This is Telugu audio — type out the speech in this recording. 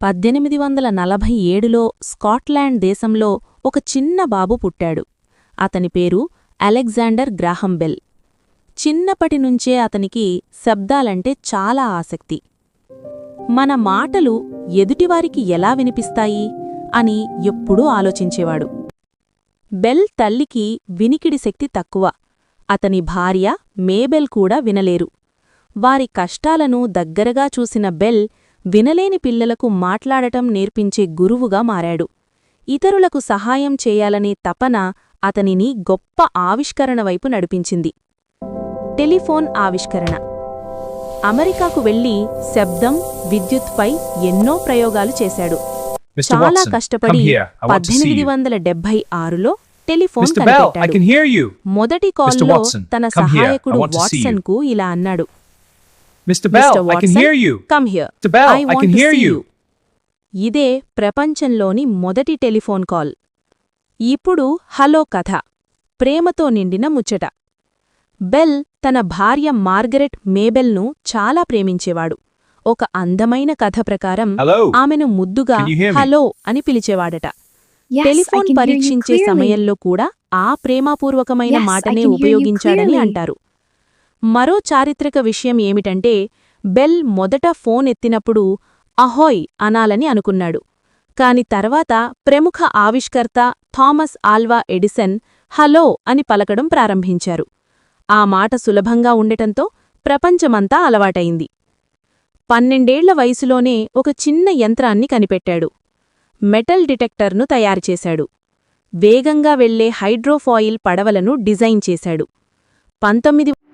1847లో స్కాట్లాండ్ దేశంలో ఒక చిన్న బాబు పుట్టాడు. అతని పేరు అలెగ్జాండర్ గ్రాహం బెల్. చిన్నప్పటినుంచే అతనికి శబ్దాలంటే చాలా ఆసక్తి. మన మాటలు ఎదుటివారికి ఎలా వినిపిస్తాయి అని ఎప్పుడూ ఆలోచించేవాడు. బెల్ తల్లికి వినికిడి శక్తి తక్కువ. అతని భార్య మేబెల్ కూడా వినలేరు. వారి కష్టాలను దగ్గరగా చూసిన బెల్ వినలేని పిల్లలకు మాట్లాడటం నేర్పించే గురువుగా మారాడు. ఇతరులకు సహాయం చేయాలనే తపన అతనిని గొప్ప ఆవిష్కరణ వైపు నడిపించింది. టెలిఫోన్ ఆవిష్కరణ. అమెరికాకు వెళ్లి శబ్దం, విద్యుత్పై ఎన్నో ప్రయోగాలు చేశాడు. చాలా కష్టపడి 1876లో టెలిఫోన్ కనిపెట్టాడు. మొదటి కాల్లో తన సహాయకుడు వాట్సన్కు ఇలా అన్నాడు, Mr. Bell, I can hear you. Come here. Mr. Bell, I want can to hear see you. ఇదే ప్రపంచంలోని మొదటి టెలిఫోన్ కాల్. ఇప్పుడు హలో కథ, ప్రేమతో నిండిన ముచ్చట. బెల్ తన భార్య మార్గరెట్ మేబెల్ను చాలా ప్రేమించేవాడు. ఒక అందమైన కథ ప్రకారం Hello. ఆమెను ముద్దుగా Can you hear me? Hello అని పిలిచేవాడట. Yes, telephone I can hear you పరీక్షించే clearly. సమయంలో కూడా ఆ ప్రేమపూర్వకమైన Yes, I మాటనే can hear you ఉపయోగించాడని clearly. అంటారు. మరో చారిత్రక విషయం ఏమిటంటే, బెల్ మొదట ఫోన్ ఎత్తినప్పుడు అహోయ్ అనాలని అనుకున్నాడు. కాని తర్వాత ప్రముఖ ఆవిష్కర్త థామస్ ఆల్వా ఎడిసన్ హలో అని పలకడం ప్రారంభించారు. ఆ మాట సులభంగా ఉండటంతో ప్రపంచమంతా అలవాటైంది. 12ఏళ్ల వయసులోనే ఒక చిన్న యంత్రాన్ని కనిపెట్టాడు. మెటల్ డిటెక్టర్ను తయారుచేశాడు. వేగంగా వెళ్లే హైడ్రోఫాయిల్ పడవలను డిజైన్ చేశాడు. 19